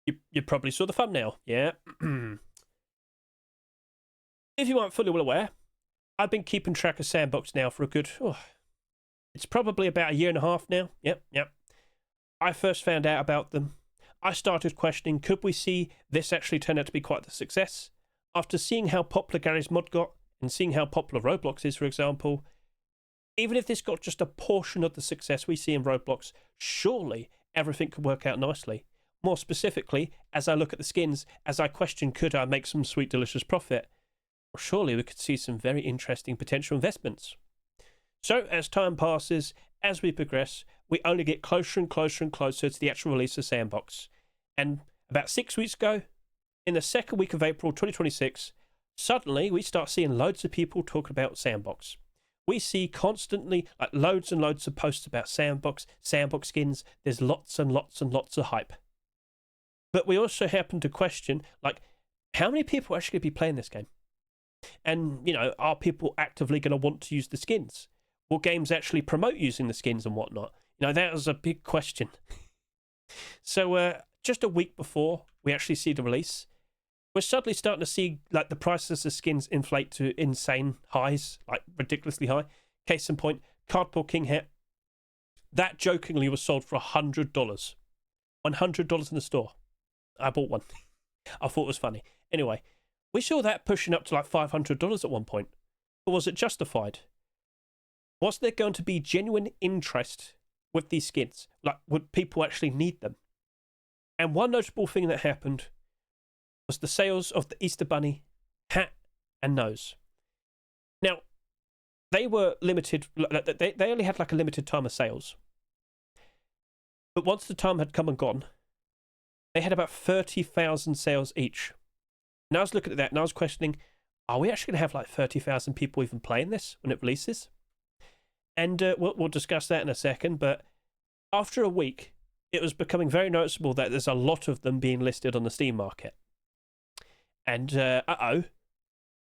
You probably saw the thumbnail, yeah? If you aren't fully well aware, I've been keeping track of Sandbox now for a good... it's probably about a year and a half now. Yep. I first found out about them. I started questioning, could we see this actually turn out to be quite the success? After seeing how popular Gary's mod got, and seeing how popular Roblox is, for example, even if this got just a portion of the success we see in Roblox, surely everything could work out nicely. More specifically, as I look at the skins, as I question, could I make some sweet, delicious profit? Well, surely we could see some very interesting potential investments. So, as time passes, as we progress, we only get closer and closer and closer to the actual release of Sandbox. And about 6 weeks ago, in the second week of April 2026, suddenly we start seeing loads of people talk about Sandbox. We see constantly like loads and loads of posts about Sandbox skins. There's lots and lots and lots of hype. But we also happen to question, like, how many people are actually going to be playing this game? And, are people actively going to want to use the skins? Will games actually promote using the skins and whatnot? That was a big question. So, just a week before we actually see the release, we're suddenly starting to see like the prices of skins inflate to insane highs, like ridiculously high. Case in point, Cardboard King hat. That jokingly was sold for $100. $100 in the store. I bought one. I thought it was funny. Anyway, we saw that pushing up to like $500 at one point. But was it justified? Was there going to be genuine interest with these skins? Like, would people actually need them? And one notable thing that happened was the sales of the Easter Bunny hat and nose. Now, they were limited. They only had like a limited time of sales. But once the time had come and gone, they had about 30,000 sales each. And I was looking at that and I was questioning, are we actually going to have like 30,000 people even playing this when it releases? And we'll discuss that in a second. But after a week, it was becoming very noticeable that there's a lot of them being listed on the Steam market. And,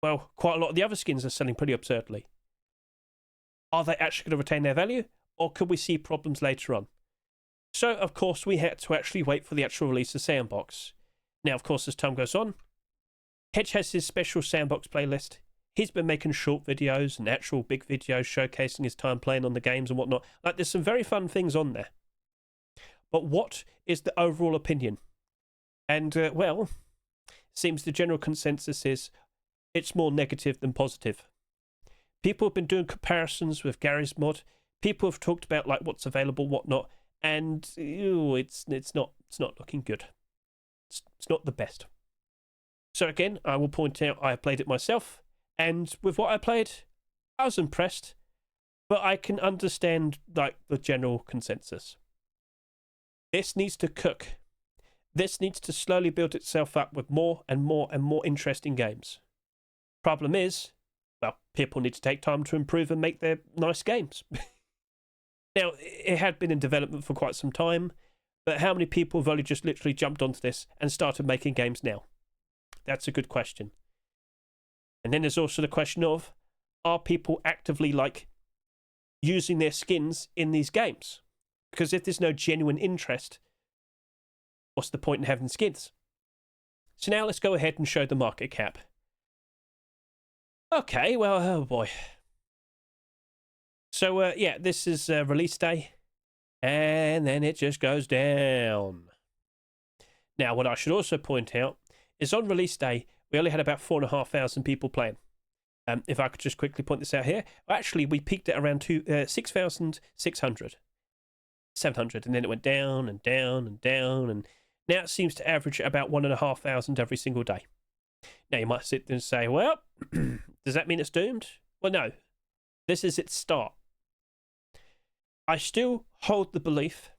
well, quite a lot of the other skins are selling pretty absurdly. Are they actually going to retain their value? Or could we see problems later on? So, of course, we had to actually wait for the actual release of Sandbox. Now, of course, as time goes on, Hedge has his special Sandbox playlist. He's been making short videos and actual big videos showcasing his time playing on the games and whatnot. Like, there's some very fun things on there. But what is the overall opinion? And, well, seems the general consensus is it's more negative than positive. People have been doing comparisons with Gary's mod. People have talked about like what's available, whatnot, and it's not looking good. It's not the best. So again, I will point out I played it myself, and with what I played, I was impressed. But I can understand like the general consensus. This needs to cook. This needs to slowly build itself up with more and more and more interesting games. Problem is, well, people need to take time to improve and make their nice games. Now, it had been in development for quite some time, but how many people have only just literally jumped onto this and started making games now? That's a good question. And then there's also the question of, are people actively like using their skins in these games? Because if there's no genuine interest, what's the point in having skins? So now let's go ahead and show the market cap. Okay, well, oh boy. So, yeah, this is release day. And then it just goes down. Now, what I should also point out is on release day, we only had about 4,500 people playing. If I could just quickly point this out here. Actually, we peaked at around 6,600. 700, and then it went down and down and down, and now it seems to average about 1,500 every single day. Now you might sit there and say, well, does that mean it's doomed? Well, no. This is its start. I still hold the belief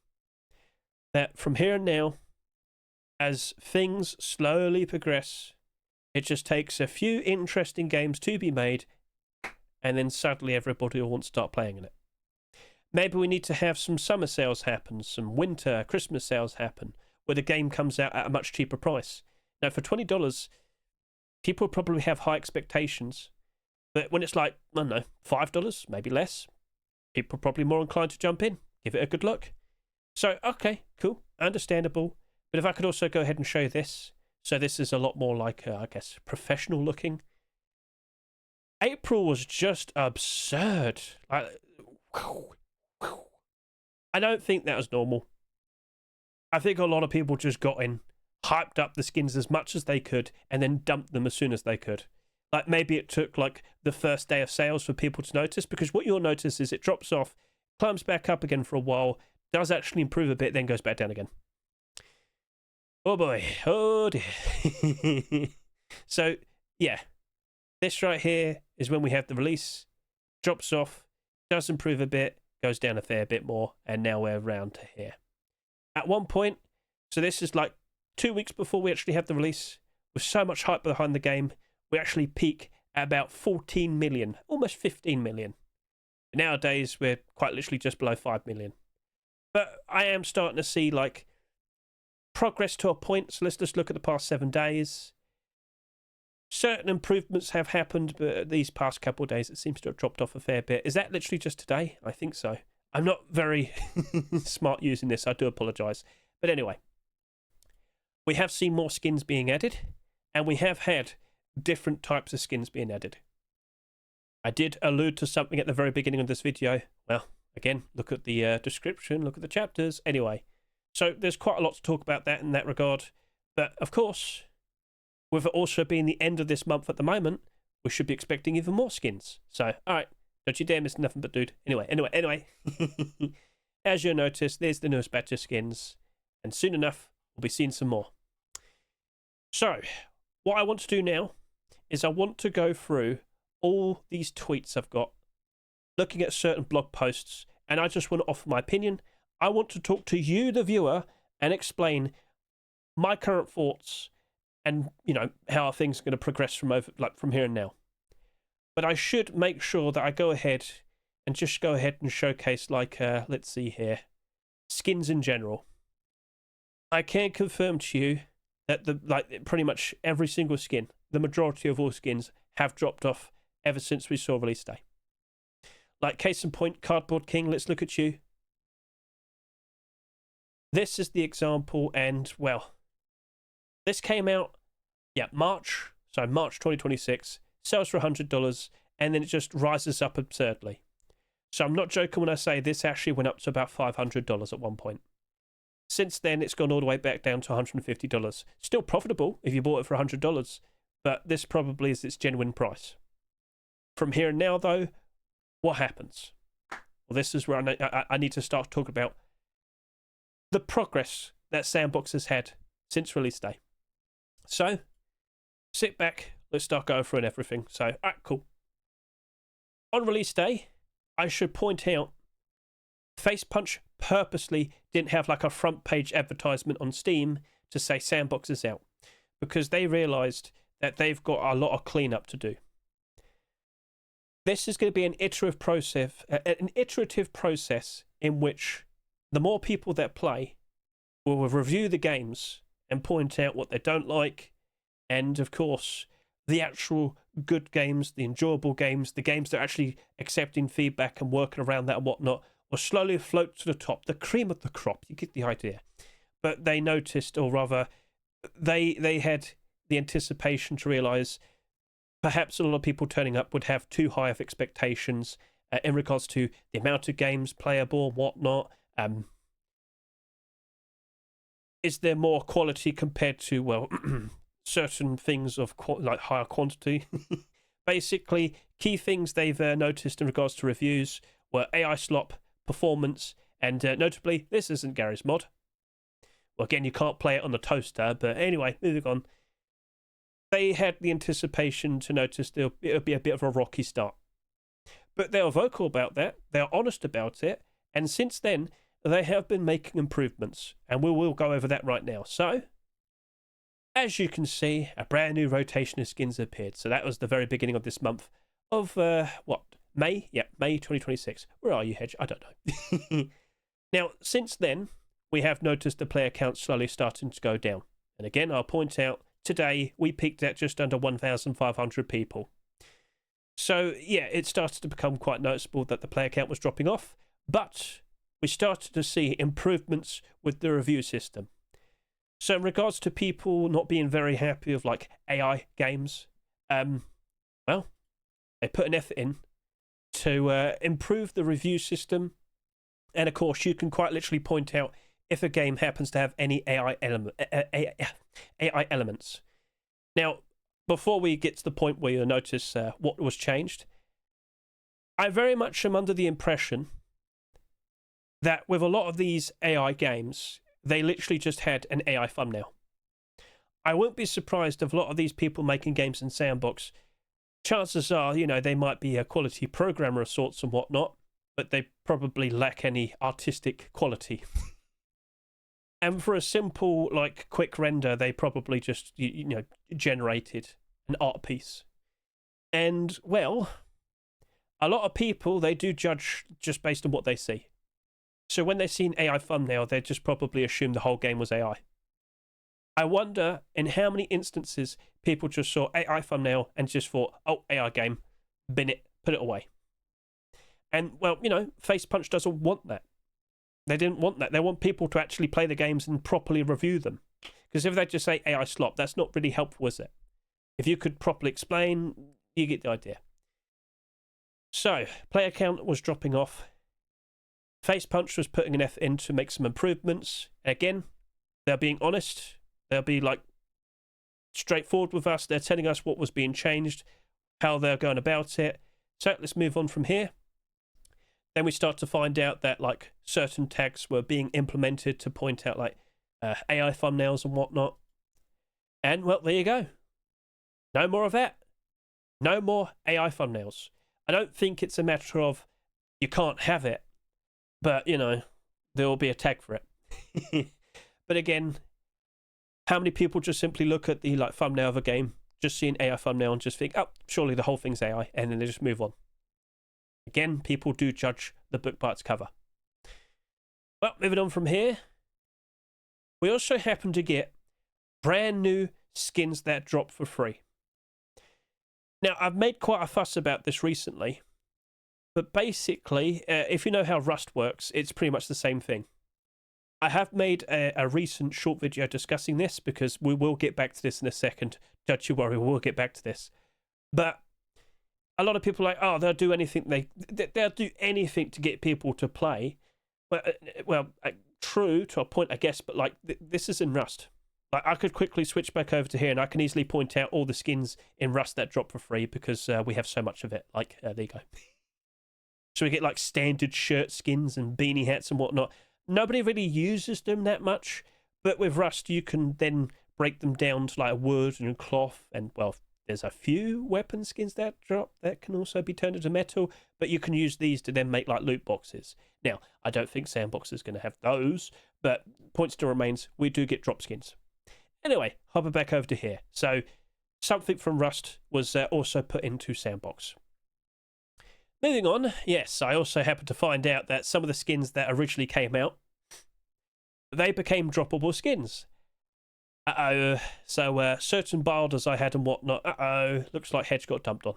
that from here and now, as things slowly progress, it just takes a few interesting games to be made, and then suddenly everybody will want to start playing in it. Maybe we need to have some summer sales happen, some winter, Christmas sales happen, where the game comes out at a much cheaper price. Now, for $20, people probably have high expectations, but when it's like, I don't know, $5, maybe less, people are probably more inclined to jump in, give it a good look. So, okay, cool, understandable. But if I could also go ahead and show you this. So this is a lot more like, I guess, professional looking. April was just absurd. I don't think that was normal. I think a lot of people just got in, hyped up the skins as much as they could, and then dumped them as soon as they could. Like, maybe it took, like, the first day of sales for people to notice, because what you'll notice is it drops off, climbs back up again for a while, does actually improve a bit, then goes back down again. Oh boy, oh dear. So, yeah, this right here is when we have the release, drops off, does improve a bit, goes down a fair bit more, and now we're around to here. At one point, so this is like 2 weeks before we actually have the release, with so much hype behind the game, we actually peak at about 14 million, almost 15 million. Nowadays, we're quite literally just below 5 million. But I am starting to see, like, progress to a point. So let's just look at the past 7 days. Certain improvements have happened, but these past couple of days, it seems to have dropped off a fair bit. Is that literally just today? I think so. I'm not very smart using this. I do apologise. But anyway, we have seen more skins being added, and we have had different types of skins being added. I did allude to something at the very beginning of this video. Well, again, look at the description, look at the chapters. Anyway, so there's quite a lot to talk about that in that regard. But of course, with it also being the end of this month at the moment, we should be expecting even more skins. So, all right, don't you dare miss nothing but dude. Anyway. As you'll notice, there's the newest batch of skins, and soon enough, we'll be seeing some more. So, what I want to do now is I want to go through all these tweets I've got, looking at certain blog posts, and I just want to offer my opinion. I want to talk to you, the viewer, and explain my current thoughts and, you know, how things are going to progress from here and now. But I should make sure that I go ahead and just go ahead and showcase, like, let's see here, skins in general. I can confirm to you that pretty much every single skin, the majority of all skins, have dropped off ever since we saw release day. Like, case in point, Cardboard King, let's look at you. This is the example, and, well, this came out, March 2026, sells for $100, and then it just rises up absurdly. So I'm not joking when I say this actually went up to about $500 at one point. Since then, it's gone all the way back down to $150. Still profitable if you bought it for $100, but this probably is its genuine price. From here and now, though, what happens? Well, this is where I need to start talking about the progress that s&box has had since release day. So, sit back, let's start going through everything. So, all right, cool. On release day, I should point out, Facepunch purposely didn't have like a front page advertisement on Steam to say s&box is out, because they realised that they've got a lot of cleanup to do. This is going to be an iterative process in which the more people that play will review the games and point out what they don't like, and of course the actual good games, the enjoyable games, the games that are actually accepting feedback and working around that and whatnot, will slowly float to the top, the cream of the crop. You get the idea. But they noticed, or rather, they had the anticipation to realise perhaps a lot of people turning up would have too high of expectations in regards to the amount of games playable and whatnot. Is there more quality compared to, well, certain things of like higher quantity? Basically, key things they've noticed in regards to reviews were AI slop, performance, and notably, this isn't Gary's mod. Well, again, you can't play it on the toaster, but anyway, moving on. They had the anticipation to notice it'll be a bit of a rocky start. But they are vocal about that, they are honest about it, and since then, they have been making improvements, and we will go over that right now. So, as you can see, a brand new rotation of skins appeared. So that was the very beginning of this month of, May? Yeah, May 2026. Where are you, Hedge? I don't know. Now, since then, we have noticed the player count slowly starting to go down. And again, I'll point out, today we peaked at just under 1,500 people. So, yeah, it started to become quite noticeable that the player count was dropping off, but we started to see improvements with the review system. So in regards to people not being very happy with like AI games, well, they put an effort in to improve the review system, and of course you can quite literally point out if a game happens to have any AI elements. Now, before we get to the point where you'll notice what was changed, I very much am under the impression that with a lot of these AI games, they literally just had an AI thumbnail. I won't be surprised if a lot of these people making games in Sandbox, chances are, they might be a quality programmer of sorts and whatnot, but they probably lack any artistic quality. And for a simple, like, quick render, they probably just, generated an art piece. And, well, a lot of people, they do judge just based on what they see. So when they see an AI thumbnail, they just probably assume the whole game was AI. I wonder in how many instances people just saw AI thumbnail and just thought, oh, AI game, bin it, put it away. And, well, Facepunch doesn't want that. They didn't want that. They want people to actually play the games and properly review them. Because if they just say AI slop, that's not really helpful, is it? If you could properly explain, you get the idea. So, player count was dropping off. Facepunch was putting an effort in to make some improvements. Again, they're being honest. They'll be like straightforward with us. They're telling us what was being changed, how they're going about it. So let's move on from here. Then we start to find out that like certain tags were being implemented to point out like AI thumbnails and whatnot. And well, there you go. No more of that. No more AI thumbnails. I don't think it's a matter of you can't have it, but there will be a tag for it. But again, how many people just simply look at the like thumbnail of a game, just see an AI thumbnail and just think, oh, surely the whole thing's AI, and then they just move on. Again, people do judge the book by its cover. Well, moving on from here, we also happen to get brand new skins that drop for free. Now, I've made quite a fuss about this recently, but basically, if you know how Rust works, it's pretty much the same thing. I have made a recent short video discussing this because we will get back to this in a second. Don't you worry, we'll get back to this. But a lot of people are like, oh, they'll do anything. They'll do anything to get people to play. Well, true to a point, I guess. But like, this is in Rust. Like, I could quickly switch back over to here, and I can easily point out all the skins in Rust that drop for free because we have so much of it. Like, there you go. So we get like standard shirt skins and beanie hats and whatnot. Nobody really uses them that much, but with Rust, you can then break them down to like wood and cloth, and well, there's a few weapon skins that drop that can also be turned into metal, but you can use these to then make like loot boxes. Now, I don't think Sandbox is going to have those, but point still remains, we do get drop skins. Anyway, hopping back over to here. So, something from Rust was also put into Sandbox. Moving on, yes, I also happened to find out that some of the skins that originally came out, they became droppable skins. Uh-oh. So, certain bilders I had and whatnot, looks like Hedge got dumped on.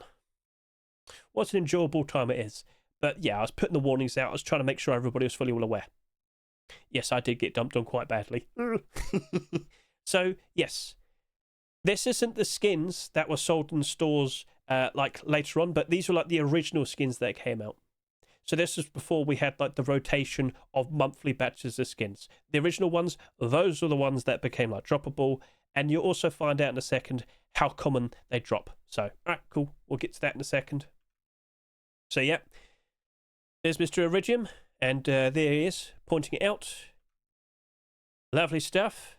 What an enjoyable time it is. But yeah, I was putting the warnings out. I was trying to make sure everybody was fully well aware. Yes, I did get dumped on quite badly. So, yes. This isn't the skins that were sold in stores like later on, but these were like the original skins that came out. So this was before we had like the rotation of monthly batches of skins. The original ones, those are the ones that became like droppable, and you'll also find out in a second how common they drop. So, all right, cool. We'll get to that in a second. So, yeah. There's Mr. Iridium, and there he is, pointing it out. Lovely stuff.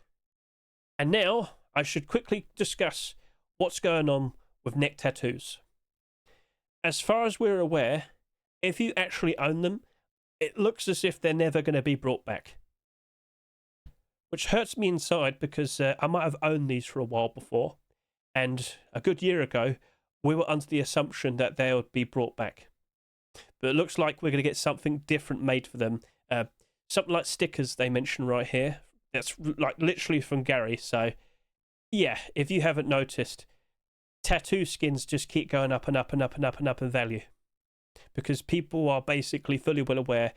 And now, I should quickly discuss what's going on with neck tattoos. As far as we're aware, if you actually own them, it looks as if they're never going to be brought back. Which hurts me inside because I might have owned these for a while before, and a good year ago, we were under the assumption that they would be brought back. But it looks like we're going to get something different made for them. Something like stickers they mention right here. That's like literally from Gary. So, yeah, if you haven't noticed, tattoo skins just keep going up and up and up and up and up in value. Because people are basically fully well aware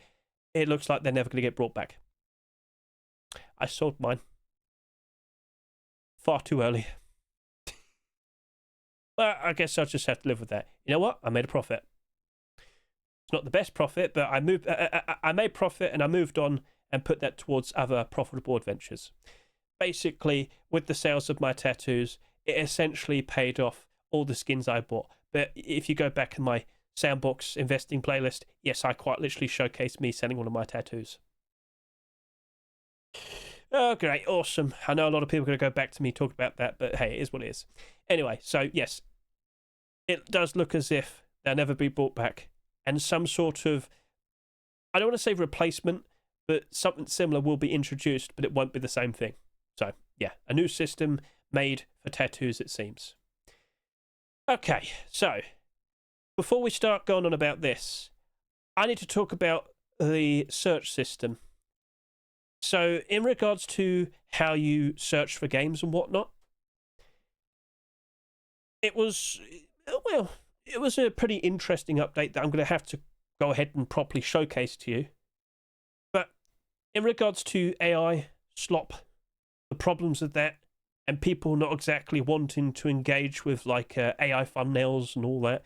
it looks like they're never going to get brought back. I sold mine. far too early. Well, I guess I'll just have to live with that. You know what? I made a profit. It's not the best profit, but I made profit and I moved on and put that towards other profitable adventures. Basically, with the sales of my tattoos, it essentially paid off all the skins I bought. But if you go back in my s&box investing playlist, yes, I quite literally showcased me selling one of my tattoos. Oh, great, awesome. I know a lot of people are going to go back to me talking about that, but hey, it is what it is. Anyway, so yes, it does look as if they'll never be brought back. And some sort of, I don't want to say replacement, but something similar will be introduced, but it won't be the same thing. So, yeah, a new system made for tattoos, it seems. Okay, so, before we start going on about this, I need to talk about the search system. So, in regards to how you search for games and whatnot, it was a pretty interesting update that I'm going to have to go ahead and properly showcase to you. But in regards to AI slop, the problems of that, and people not exactly wanting to engage with like AI thumbnails and all that,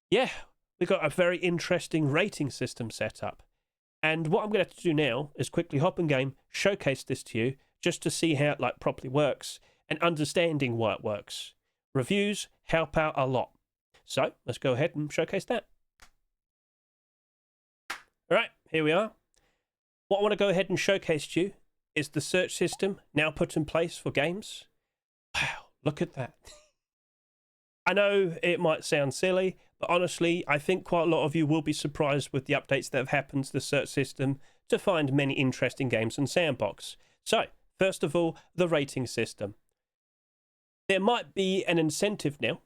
yeah, we've got a very interesting rating system set up. And what I'm going to have to do now is quickly hop in game, showcase this to you, just to see how it like properly works, and understanding why it works. Reviews help out a lot. So let's go ahead and showcase that. All right, here we are. What I want to go ahead and showcase to you is the search system now put in place for games. Wow, look at that. I know it might sound silly, but honestly, I think quite a lot of you will be surprised with the updates that have happened to the search system to find many interesting games in s&box. So, first of all, the rating system. There might be an incentive now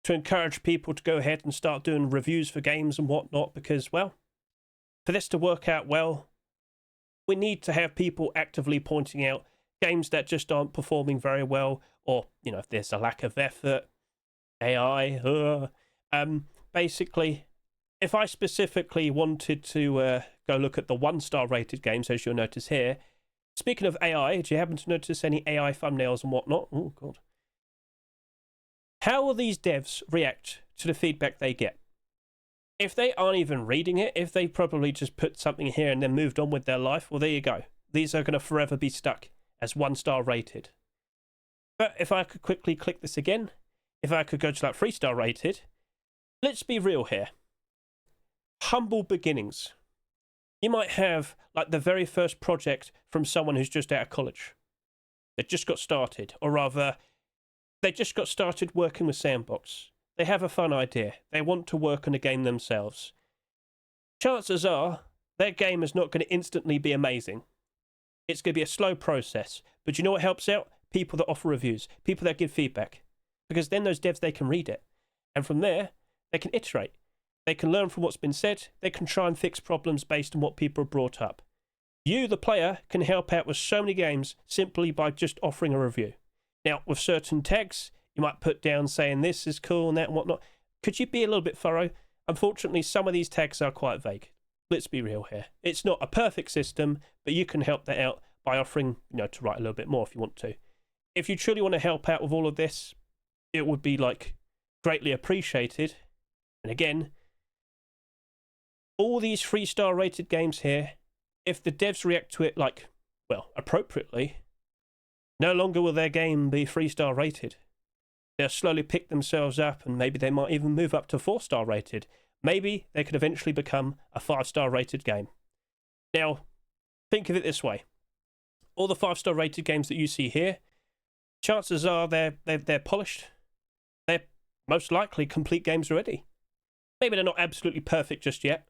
to encourage people to go ahead and start doing reviews for games and whatnot, because, well, for this to work out well, we need to have people actively pointing out games that just aren't performing very well, or, you know, if there's a lack of effort, AI, basically, if I specifically wanted to go look at the 1-star rated games, as you'll notice here, speaking of AI, do you happen to notice any AI thumbnails and whatnot? Oh, God. How will these devs react to the feedback they get? If they aren't even reading it, if they probably just put something here and then moved on with their life, well, there you go. These are going to forever be stuck as 1-star rated. But if I could quickly click this again, if I could go to like 3-star rated, let's be real here. Humble beginnings. You might have like the very first project from someone who's just out of college. They just got started, or rather, they just got started working with s&box. They have a fun idea. They want to work on a game themselves. Chances are their game is not going to instantly be amazing. It's going to be a slow process. But you know what helps out? People that offer reviews. People that give feedback. Because then those devs, they can read it. And from there, they can iterate. They can learn from what's been said. They can try and fix problems based on what people have brought up. You, the player, can help out with so many games simply by just offering a review. Now, with certain tags, you might put down saying this is cool and that and whatnot. Could you be a little bit thorough? Unfortunately, some of these tags are quite vague. Let's be real here. It's not a perfect system, but you can help that out by offering, you know, to write a little bit more if you want to. If you truly want to help out with all of this, it would be like greatly appreciated. And again, all these 3-star rated games here, if the devs react to it like, well, appropriately, no longer will their game be 3-star rated. They'll slowly pick themselves up, and maybe they might even move up to 4-star rated. Maybe they could eventually become a 5-star rated game. Now, think of it this way. All the 5-star rated games that you see here, chances are they're polished. They're most likely complete games already. Maybe they're not absolutely perfect just yet,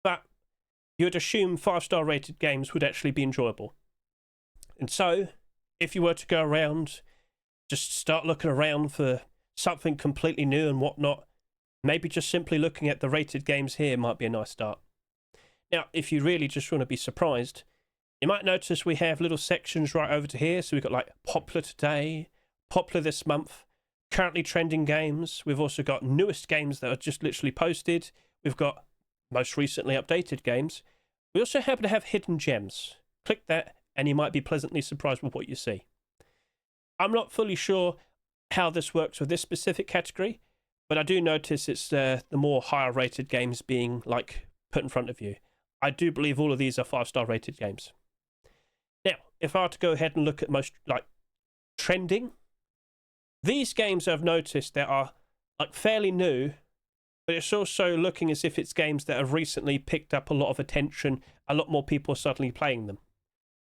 but you would assume 5-star rated games would actually be enjoyable. And so, if you were to go around, just start looking around for something completely new and whatnot, maybe just simply looking at the rated games here might be a nice start. Now, if you really just want to be surprised, you might notice we have little sections right over to here. So we've got like popular today, popular this month, currently trending games. We've also got newest games that are just literally posted. We've got most recently updated games. We also happen to have hidden gems. Click that and you might be pleasantly surprised with what you see. I'm not fully sure how this works with this specific category, but I do notice it's the more higher rated games being like put in front of you. I do believe all of these are 5-star rated games. Now, if I were to go ahead and look at most like trending, these games I've noticed that are like fairly new, but it's also looking as if it's games that have recently picked up a lot of attention. A lot more people are suddenly playing them.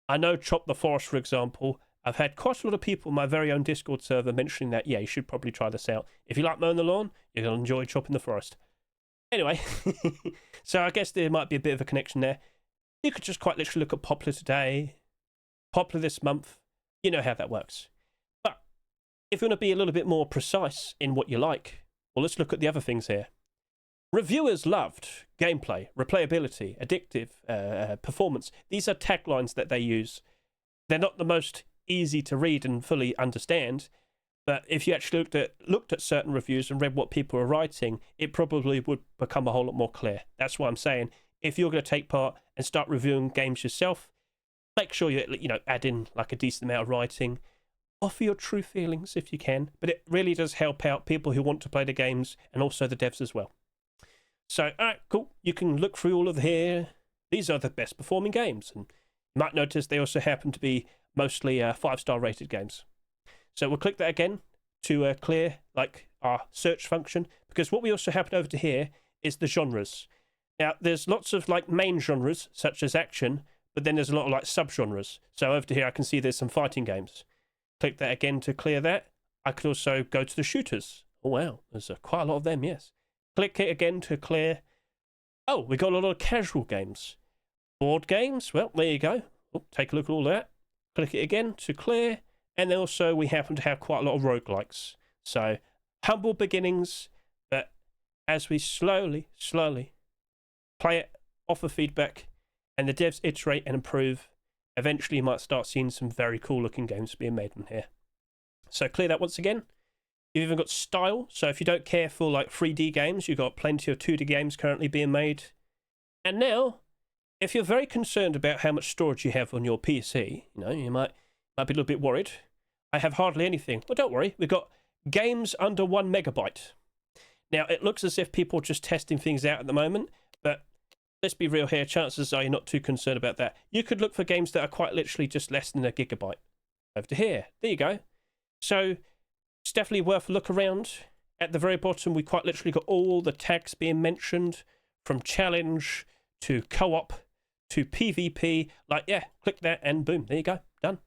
I know Chop the Forest, for example. I've had quite a lot of people in my very own Discord server mentioning that, yeah, you should probably try this out. If you like mowing the lawn, you're going to enjoy chopping the forest. Anyway, so I guess there might be a bit of a connection there. You could just quite literally look at Popular today, Popular this month. You know how that works. But if you want to be a little bit more precise in what you like, well, let's look at the other things here. Reviewers loved gameplay, replayability, addictive, performance. These are taglines that they use. They're not the most easy to read and fully understand, but if you actually looked at certain reviews and read what people are writing, it probably would become a whole lot more clear. That's why I'm saying, if you're going to take part and start reviewing games yourself, make sure you add in like a decent amount of writing. Offer your true feelings if you can, but it really does help out people who want to play the games and also the devs as well. So, all right, cool. You can look through all of here. These are the best performing games, and you might notice they also happen to be mostly 5-star rated games. So we'll click that again to clear like our search function, because what we also happen over to here is the genres. Now, there's lots of like main genres such as action, but then there's a lot of like subgenres. So over to here, I can see there's some fighting games. Click that again to clear that. I could also go to the shooters. Oh wow, there's quite a lot of them. Yes. Click it again to clear. Oh, we got a lot of casual games. Board games. Well, there you go. Oh, take a look at all that. Click it again to clear. And then also we happen to have quite a lot of roguelikes. So humble beginnings, but as we slowly play it, offer feedback, and the devs iterate and improve, eventually you might start seeing some very cool looking games being made on here. So clear that once again. You've even got style. So if you don't care for like 3D games, you've got plenty of 2D games currently being made. And now, if you're very concerned about how much storage you have on your PC, you might be a little bit worried. I have hardly anything. Well, don't worry. We've got games under 1 megabyte. Now, it looks as if people are just testing things out at the moment, but let's be real here. Chances are you're not too concerned about that. You could look for games that are quite literally just less than a gigabyte. Over to here. There you go. So it's definitely worth a look around. At the very bottom, we quite literally got all the tags being mentioned, from challenge to co-op to PvP. Like, yeah, click that and boom, there you go, done.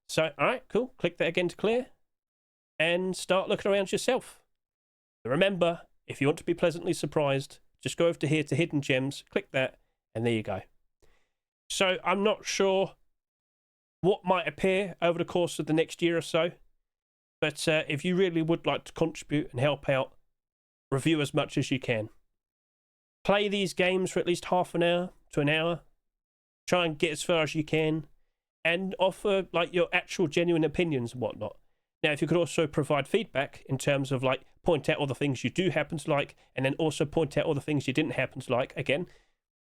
So, all right, cool. Click that again to clear and start looking around yourself. Remember, if you want to be pleasantly surprised, just go over to here to hidden gems, click that, and there you go. So I'm not sure what might appear over the course of the next year or so, but if you really would like to contribute and help out, review as much as you can. Play these games for at least half an hour to an hour. Try and get as far as you can, and offer like your actual genuine opinions and whatnot. Now, if you could also provide feedback in terms of like point out all the things you do happen to like, and then also point out all the things you didn't happen to like. Again,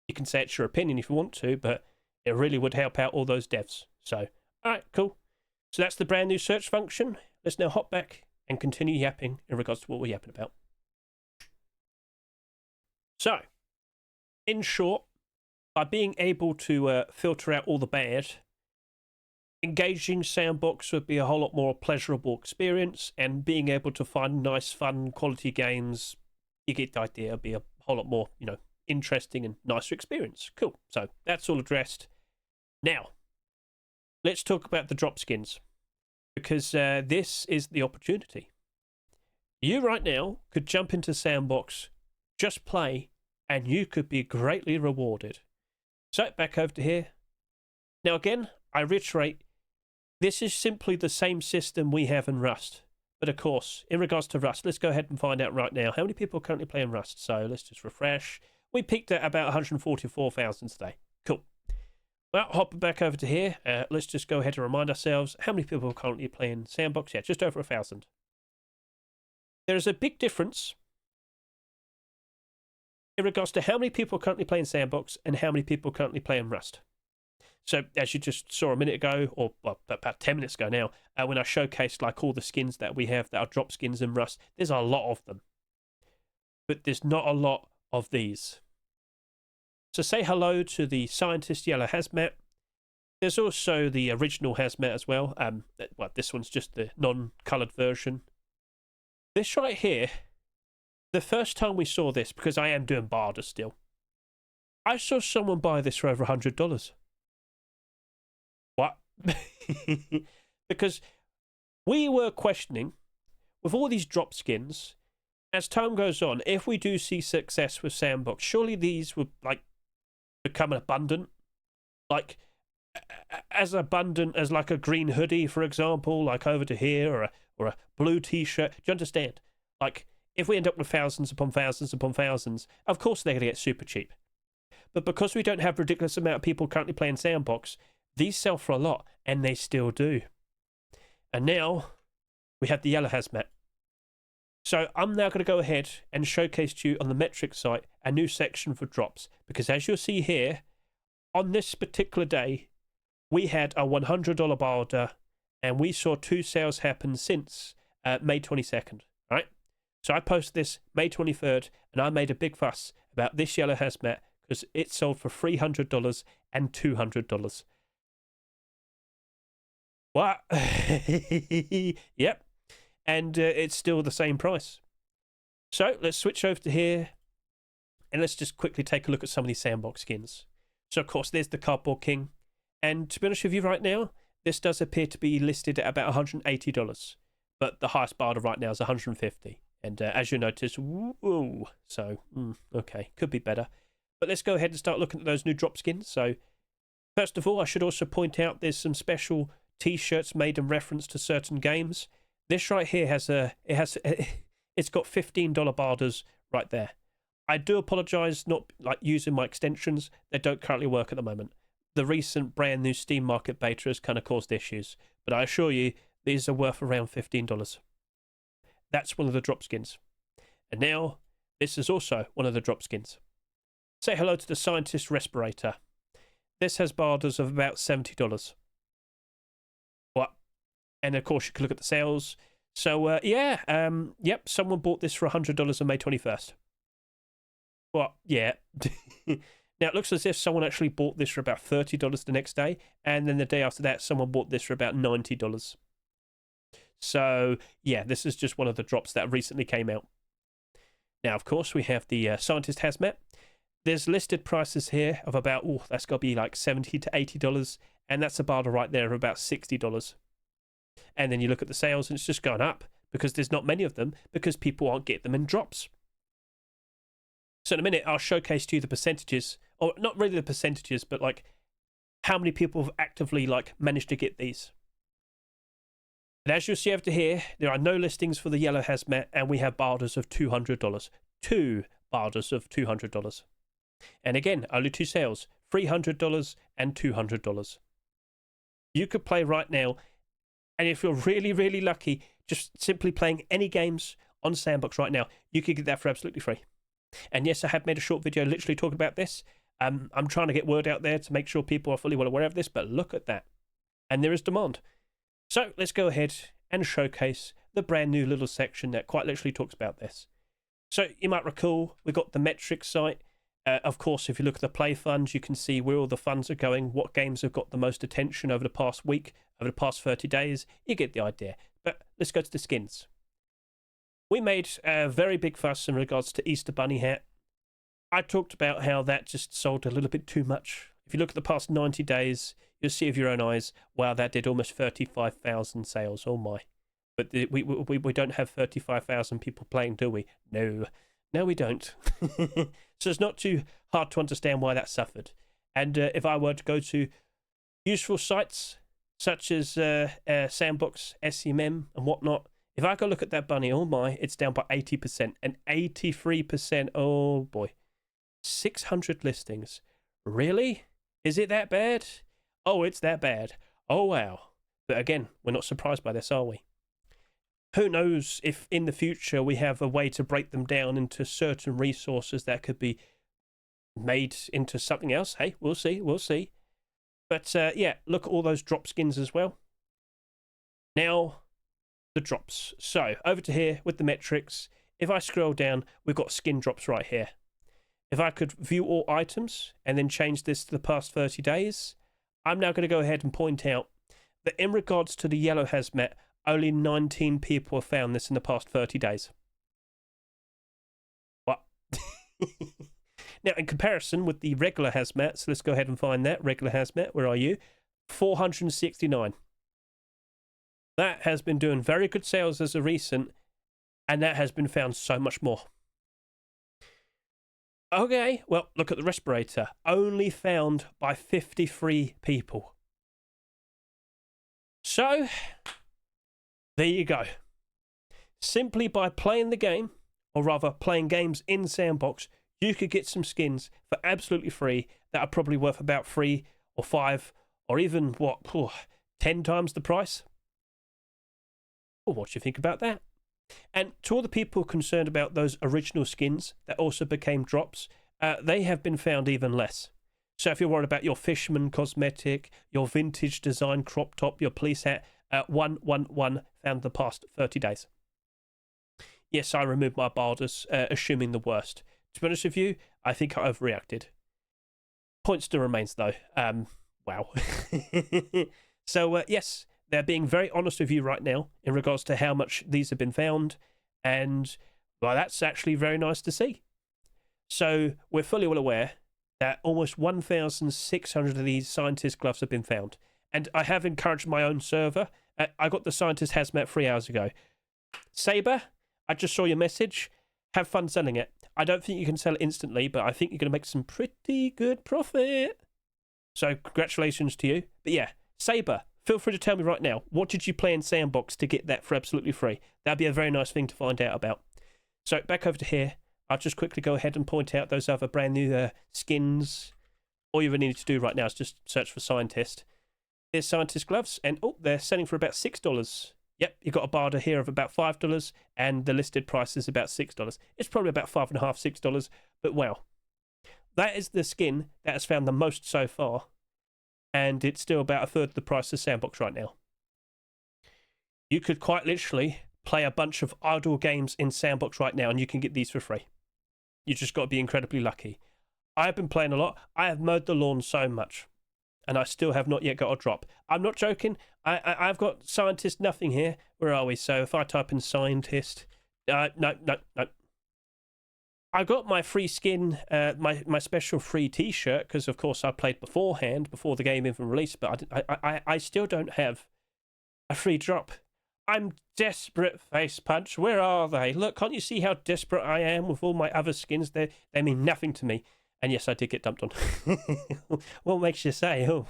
you can say it's your opinion if you want to, but it really would help out all those devs. So, all right, cool. So that's the brand new search function. Let's now hop back and continue yapping in regards to what we're yapping about. So, in short, by being able to filter out all the bad, engaging sandbox would be a whole lot more pleasurable experience, and being able to find nice, fun, quality games, you get the idea, it'll be a whole lot more, interesting and nicer experience. Cool. So that's all addressed. Now, let's talk about the drop skins, because this is the opportunity. You right now could jump into sandbox, just play, and you could be greatly rewarded. So back over to here. Now again, I reiterate, this is simply the same system we have in Rust. But of course, in regards to Rust, let's go ahead and find out right now how many people are currently playing Rust. So let's just refresh. We peaked at about 144,000 today. Cool. Well, hopping back over to here, let's just go ahead and remind ourselves how many people are currently playing Sandbox. Yeah, just over 1,000. There's a big difference in regards to how many people are currently playing Sandbox and how many people are currently playing Rust. So as you just saw a minute ago, or well, about 10 minutes ago now, when I showcased like all the skins that we have that are drop skins in Rust, there's a lot of them. But there's not a lot of these. So say hello to the Scientist Yellow HAZMAT. There's also the original HAZMAT as well. Well, this one's just the non-coloured version. This right here, the first time we saw this, because I am doing barter still, I saw someone buy this for over $100. What? Because we were questioning, with all these drop skins, as time goes on, if we do see success with s&box, surely these would like become abundant, like as abundant as like a green hoodie, for example, like over to here, or a blue t-shirt. Do you understand? Like if we end up with thousands upon thousands upon thousands, of course they're going to get super cheap. But because we don't have a ridiculous amount of people currently playing s&box, these sell for a lot, and they still do. And now we have the yellow HAZMAT. So I'm now going to go ahead and showcase to you on the metric site a new section for drops, because as you'll see here, on this particular day, we had a $100 barter, and we saw 2 sales happen since May 22nd, right? So I posted this May 23rd, and I made a big fuss about this yellow HAZMAT because it sold for $300 and $200. What? Yep. And it's still the same price. So let's switch over to here, and let's just quickly take a look at some of these s&box skins. So of course there's the Cardboard King, and to be honest with you right now, this does appear to be listed at about $180, but the highest barter right now is $150. And as you notice, woo, so okay, could be better. But let's go ahead and start looking at those new drop skins. So first of all, I should also point out there's some special t-shirts made in reference to certain games. This right here it's got $15 barters right there. I do apologize not like using my extensions. They don't currently work at the moment. The recent brand new Steam Market beta has kind of caused issues, but I assure you these are worth around $15. That's one of the drop skins. And now this is also one of the drop skins. Say hello to the Scientist Respirator. This has barters of about $70. What? And of course you can look at the sales. So yep, someone bought this for $100 on May 21st. What? Yeah. Now it looks as if someone actually bought this for about $30 the next day, and then the day after that someone bought this for about $90. So yeah, this is just one of the drops that recently came out. Now of course we have the Scientist HAZMAT. There's listed prices here of about, that's got to be like $70 to $80, and that's a barter right there of about $60. And then you look at the sales and it's just going up because there's not many of them, because people aren't getting them in drops. So in a minute I'll showcase to you the percentages, or not really the percentages, but like how many people have actively like managed to get these. And as you'll see over here, there are no listings for the yellow HAZMAT, and we have barters of $200. 2 barters of $200. And again, only 2 sales, $300 and $200. You could play right now, and if you're really, really lucky, just simply playing any games on s&box right now, you could get that for absolutely free. And yes, I have made a short video literally talking about this. I'm trying to get word out there to make sure people are fully well aware of this, but look at that. And there is demand. So let's go ahead and showcase the brand new little section that quite literally talks about this. So you might recall, we got the metric site. Of course, if you look at the play funds, you can see where all the funds are going, what games have got the most attention over the past week, over the past 30 days. You get the idea. But let's go to the skins. We made a very big fuss in regards to Easter Bunny hat. I talked about how that just sold a little bit too much. If you look at the past 90 days, you'll see with your own eyes, wow, that did almost 35,000 sales. Oh my. But we don't have 35,000 people playing, do we? No. No, we don't. So it's not too hard to understand why that suffered. And if I were to go to useful sites such as s&box, Scmm, and whatnot, if I go look at that bunny, oh my, it's down by 80%. And 83%, oh boy. 600 listings. Really? Is it that bad? Oh, it's that bad. Oh, wow. But again, we're not surprised by this, are we? Who knows if in the future we have a way to break them down into certain resources that could be made into something else. Hey, we'll see, we'll see. But yeah, look at all those drop skins as well. Now, the drops. So, over to here with the metrics. If I scroll down, we've got skin drops right here. If I could view all items and then change this to the past 30 days, I'm now going to go ahead and point out that in regards to the yellow HAZMAT, only 19 people have found this in the past 30 days. What? Now, in comparison with the regular HAZMAT, so let's go ahead and find that. Regular HAZMAT, where are you? 469. That has been doing very good sales as of recent, and that has been found so much more. Okay, well, look at the respirator. Only found by 53 people. So, there you go. Simply by playing the game, or rather playing games in Sandbox, you could get some skins for absolutely free that are probably worth about 3 or 5 or even, 10 times the price. Well, what do you think about that? And to all the people concerned about those original skins that also became drops, they have been found even less. So if you're worried about your fisherman cosmetic, your vintage design crop top, your police hat, 111 found the past 30 days. Yes, I removed my barders, assuming the worst. To be honest with you, I think I overreacted. Point still remains though. Wow. So yes, they're being very honest with you right now in regards to how much these have been found, and well, that's actually very nice to see. So we're fully well aware that almost 1,600 of these scientist gloves have been found, and I have encouraged my own server. I got the scientist HAZMAT 3 hours ago. Saber, I just saw your message. Have fun selling it. I don't think you can sell it instantly, but I think you're going to make some pretty good profit. So congratulations to you. But yeah, Saber, feel free to tell me right now, what did you play in Sandbox to get that for absolutely free? That'd be a very nice thing to find out about. So back over to here. I'll just quickly go ahead and point out those other brand new skins. All you really need to do right now is just search for Scientist. Here's Scientist gloves, and oh, they're selling for about $6. Yep, you've got a barter here of about $5, and the listed price is about $6. It's probably about $5.50, $6, but wow. That is the skin that has found the most so far, and it's still about a third of the price of Sandbox right now. You could quite literally play a bunch of idle games in Sandbox right now, and you can get these for free. You just got to be incredibly lucky. I've been playing a lot. I have mowed the lawn so much, and I still have not yet got a drop. I'm not joking. I've got Scientist nothing here. Where are we? So if I type in Scientist, no. I got my free skin, my special free T-shirt, because of course I played beforehand, before the game even released, but I still don't have a free drop. I'm desperate, Facepunch. Where are they? Look, can't you see how desperate I am with all my other skins? They mean nothing to me. And yes, I did get dumped on. What makes you say? Oh,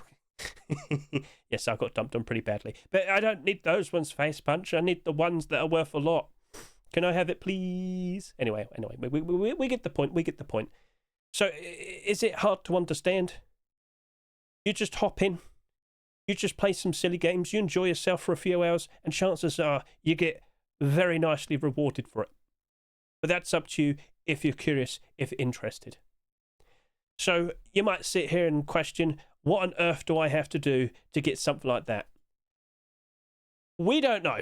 yes, I got dumped on pretty badly. But I don't need those ones, Facepunch. I need the ones that are worth a lot. Can I have it, please? Anyway, we get the point. We get the point. So, is it hard to understand? You just hop in. You just play some silly games. You enjoy yourself for a few hours, and chances are you get very nicely rewarded for it. But that's up to you if you're curious, if interested. So you might sit here and question, what on earth do I have to do to get something like that? We don't know.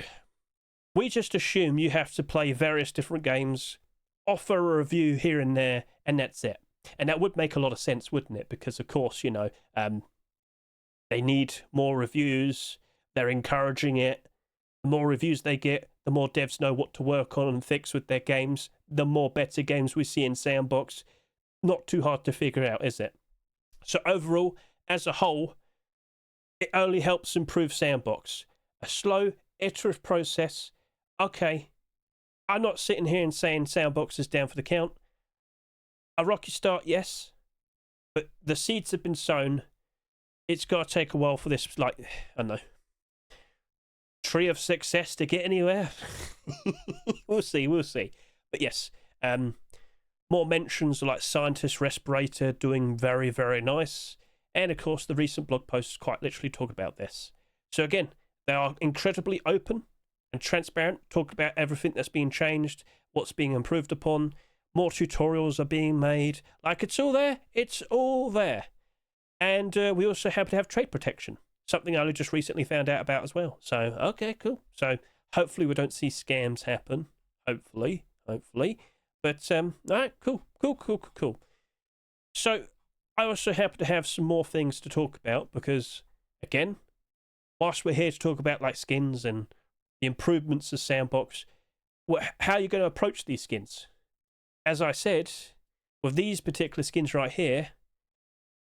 We just assume you have to play various different games, offer a review here and there, and that's it. And that would make a lot of sense, wouldn't it? Because, of course, you know, they need more reviews. They're encouraging it. The more reviews they get, the more devs know what to work on and fix with their games. The more better games we see in Sandbox. Not too hard to figure out, is it? So overall, as a whole, it only helps improve Sandbox. A slow, iterative process. Okay, I'm not sitting here and saying Sandbox is down for the count. A rocky start, yes. But the seeds have been sown. It's got to take a while for this, like, I don't know, tree of success to get anywhere. We'll see. But yes, more mentions like Scientist Respirator doing very, very nice. And of course, the recent blog posts quite literally talk about this. So again, they are incredibly open and transparent, talk about everything that's being changed, what's being improved upon. More tutorials are being made. Like, it's all there. It's all there. And we also happen to have trade protection, something I just recently found out about as well. So, okay, cool. So hopefully we don't see scams happen. Hopefully. But, all right, cool. So I also happen to have some more things to talk about because, again, whilst we're here to talk about like skins and the improvements of Sandbox, how are you going to approach these skins? As I said, with these particular skins right here,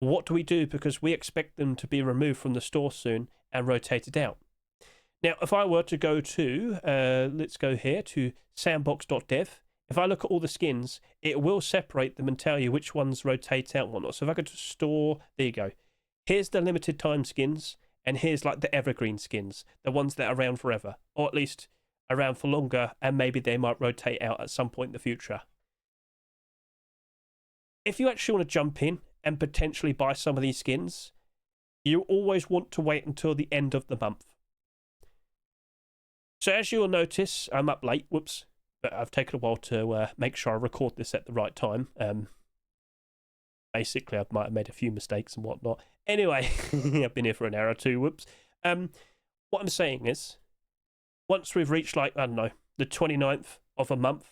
what do we do? Because we expect them to be removed from the store soon and rotated out. Now, if I were to go to, let's go here to sandbox.dev. If I look at all the skins, it will separate them and tell you which ones rotate out and whatnot. So if I go to store, there you go. Here's the limited time skins, and here's like the evergreen skins, the ones that are around forever, or at least around for longer, and maybe they might rotate out at some point in the future. If you actually want to jump in and potentially buy some of these skins, you always want to wait until the end of the month. So as you'll notice, I'm up late, whoops, but I've taken a while to make sure I record this at the right time. Basically, I might have made a few mistakes and whatnot. Anyway, I've been here for an hour or two, whoops. What I'm saying is, once we've reached, like, I don't know, the 29th of a month,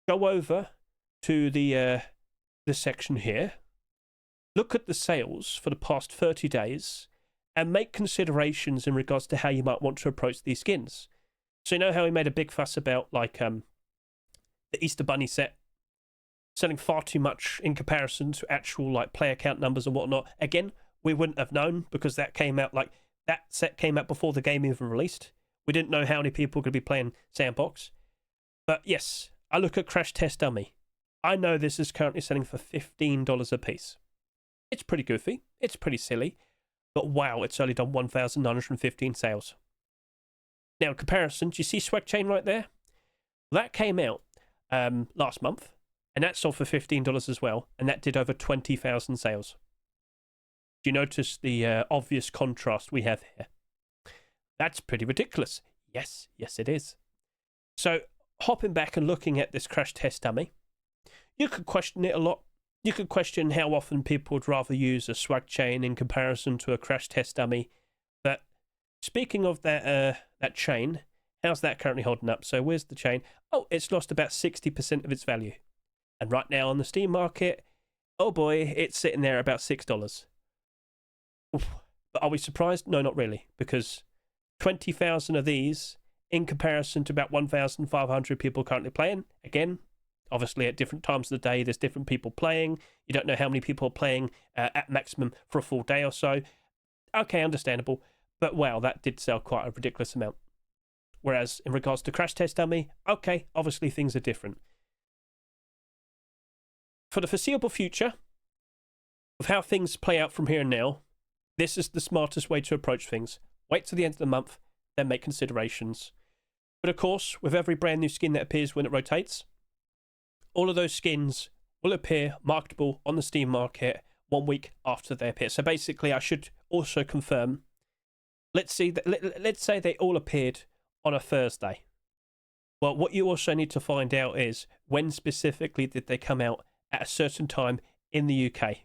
go over to the section here, look at the sales for the past 30 days, and make considerations in regards to how you might want to approach these skins. So you know how we made a big fuss about, like, the Easter Bunny set selling far too much in comparison to actual, like, player count numbers and whatnot? Again, we wouldn't have known because that came out, like, that set came out before the game even released. We didn't know how many people could be playing Sandbox. But yes, I look at Crash Test Dummy. I know this is currently selling for $15 a piece. It's pretty goofy. It's pretty silly. But wow, it's only done 1,915 sales. Now, in comparison, do you see Swag Chain right there? That came out last month, and that sold for $15 as well, and that did over 20,000 sales. Do you notice the obvious contrast we have here? That's pretty ridiculous. Yes, it is. So, hopping back and looking at this Crash Test Dummy, you could question it a lot. You could question how often people would rather use a Swag Chain in comparison to a Crash Test Dummy. But speaking of that chain, how's that currently holding up? So where's the chain? Oh, it's lost about 60% of its value. And right now on the Steam market, oh boy, it's sitting there at about $6. Oof. But are we surprised? No, not really. Because 20,000 of these, in comparison to about 1,500 people currently playing, again, obviously at different times of the day, there's different people playing. You don't know how many people are playing at maximum for a full day or so. Okay, understandable. But wow, that did sell quite a ridiculous amount. Whereas in regards to Crash Test Dummy, okay, obviously things are different. For the foreseeable future, of how things play out from here and now, this is the smartest way to approach things. Wait till the end of the month, then make considerations. But of course, with every brand new skin that appears when it rotates, all of those skins will appear marketable on the Steam market 1 week after they appear. So basically, I should also confirm, let's say they all appeared on a Thursday. Well, what you also need to find out is when specifically did they come out at a certain time in the UK.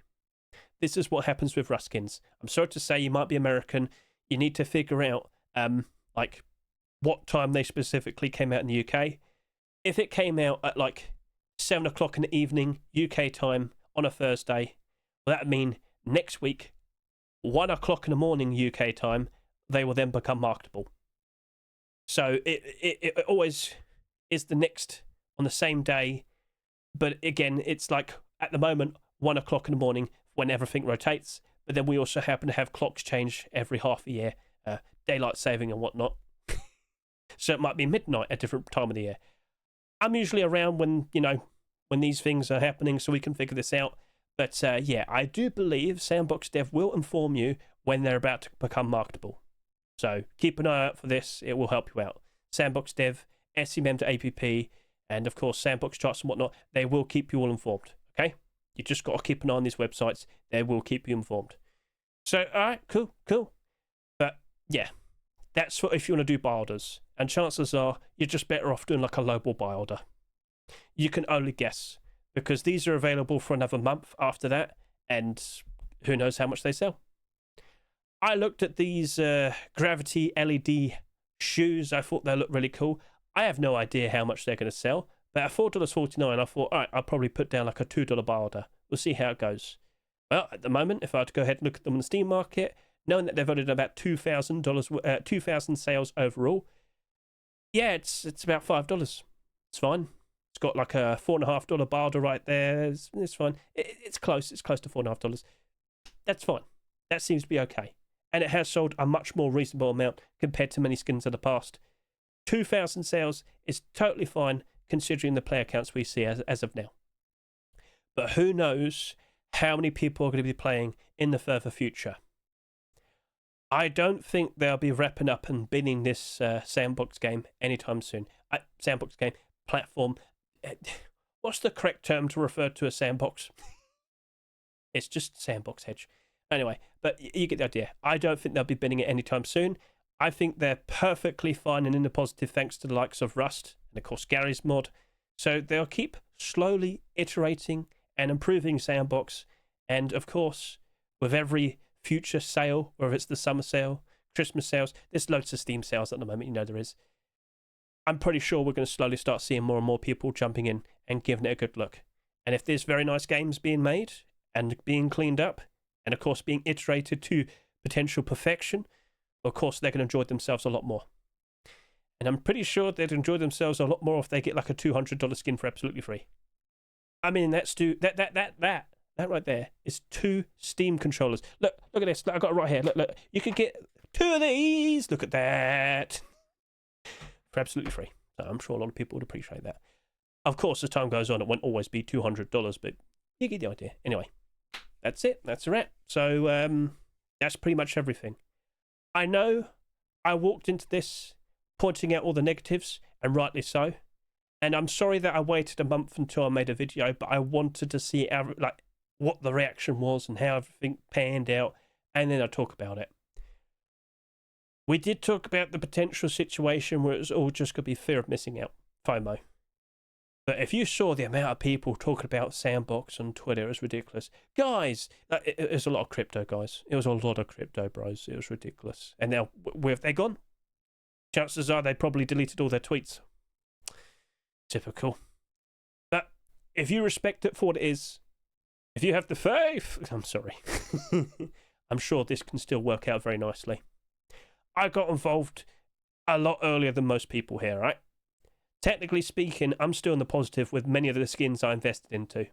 This is what happens with Rust skins. I'm sorry to say, you might be American. You need to figure out like what time they specifically came out in the UK. If it came out at like 7 o'clock in the evening UK time on a Thursday, well, that would mean next week 1 o'clock in the morning UK time, they will then become marketable. So it always is the next on the same day, but again, it's like at the moment 1 o'clock in the morning when everything rotates. But then we also happen to have clocks change every half a year, daylight saving and whatnot. So it might be midnight at a different time of the year. I'm usually around when these things are happening, so we can figure this out. But yeah, I do believe Sandbox Dev will inform you when they're about to become marketable. So keep an eye out for this. It will help you out. Sandbox Dev, SCM to APP, and of course Sandbox charts and whatnot. They will keep you all informed. Okay, you just got to keep an eye on these websites. They will keep you informed. So all right, cool. But yeah, that's what if you want to do buy orders. And chances are you're just better off doing like a low ball buy order. You can only guess because these are available for another month after that, and who knows how much they sell. I looked at these gravity LED shoes. I thought they looked really cool. I have no idea how much they're going to sell, but at $4.49, I thought, all right, I'll probably put down like a $2 buy order. We'll see how it goes. Well, at the moment, if I had to go ahead and look at them on the Steam market, knowing that they've only done about $2,000 sales overall, yeah, it's about $5. It's fine. It's got like a $4.50 buy order right there. It's fine. It's close. It's close to $4.50. That's fine. That seems to be okay. And it has sold a much more reasonable amount compared to many skins in the past. 2,000 sales is totally fine considering the player counts we see as of now. But who knows how many people are going to be playing in the further future. I don't think they'll be wrapping up and binning this sandbox game anytime soon. Sandbox game, platform. What's the correct term to refer to a sandbox? It's just sandbox, Hedge. Anyway, but you get the idea. I don't think they'll be binning it anytime soon. I think they're perfectly fine and in the positive thanks to the likes of Rust and, of course, Gary's mod. So they'll keep slowly iterating and improving Sandbox. And, of course, with every future sale, whether it's the summer sale, Christmas sales, there's loads of Steam sales at the moment, you know there is. I'm pretty sure we're going to slowly start seeing more and more people jumping in and giving it a good look. And if there's very nice games being made and being cleaned up, and, of course, being iterated to potential perfection, of course, they're going to enjoy themselves a lot more. And I'm pretty sure they'd enjoy themselves a lot more if they get like a $200 skin for absolutely free. I mean, that right there is 2 Steam controllers. Look at this. Look, I got it right here. Look. You could get 2 of these. Look at that. For absolutely free. So I'm sure a lot of people would appreciate that. Of course, as time goes on, it won't always be $200, but you get the idea. Anyway, that's it. That's a wrap. So that's pretty much everything. I know I walked into this pointing out all the negatives, and rightly so. And I'm sorry that I waited a month until I made a video, but I wanted to see what the reaction was and how everything panned out, and then I'll talk about it. We did talk about the potential situation where it was all just going to be fear of missing out, FOMO. But if you saw the amount of people talking about Sandbox on Twitter, it was ridiculous. Guys, it was a lot of crypto, guys. It was a lot of crypto, bros. It was ridiculous. And now, where have they gone? Chances are they probably deleted all their tweets. Typical. But if you respect it for what it is, if you have the faith, I'm sorry. I'm sure this can still work out very nicely. I got involved a lot earlier than most people here, right? Technically speaking, I'm still in the positive with many of the skins I invested into.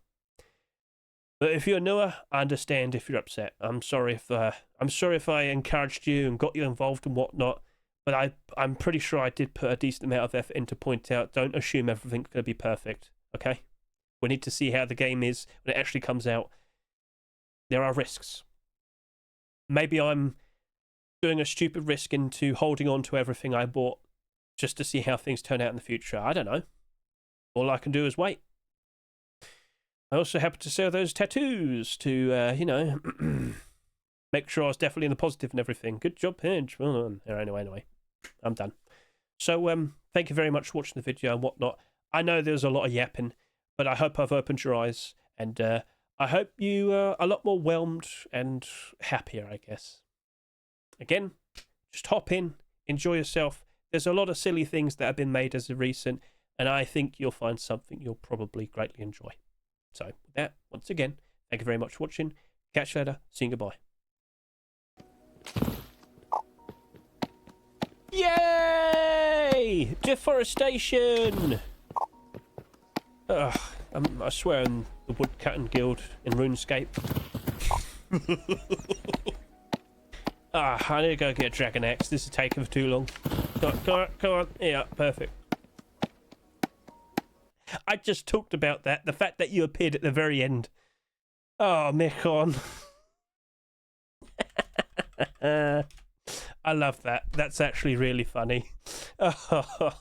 But if you're newer, I understand if you're upset. I'm sorry if I encouraged you and got you involved and whatnot. But I'm pretty sure I did put a decent amount of effort in to point out, don't assume everything's going to be perfect, okay? We need to see how the game is when it actually comes out. There are risks. Maybe I'm doing a stupid risk into holding on to everything I bought just to see how things turn out in the future. I don't know. All I can do is wait. I also happened to sell those tattoos to, make sure I was definitely in the positive and everything. Good job, Hedge. Well done. Anyway, I'm done. So, thank you very much for watching the video and whatnot. I know there's a lot of yapping, but I hope I've opened your eyes, and I hope you are a lot more whelmed and happier, I guess. Again, just hop in, enjoy yourself. There's a lot of silly things that have been made as of recent, and I think you'll find something you'll probably greatly enjoy. So, with that, once again, thank you very much for watching. Catch you later. See you, goodbye. Yay! Deforestation! Ugh, I swear I'm the Woodcutting Guild in RuneScape. I need to go get a dragon axe. This is taking for too long. Come on. Yeah, perfect. I just talked about that. The fact that you appeared at the very end. Oh, Mikon. I love that. That's actually really funny. Oh.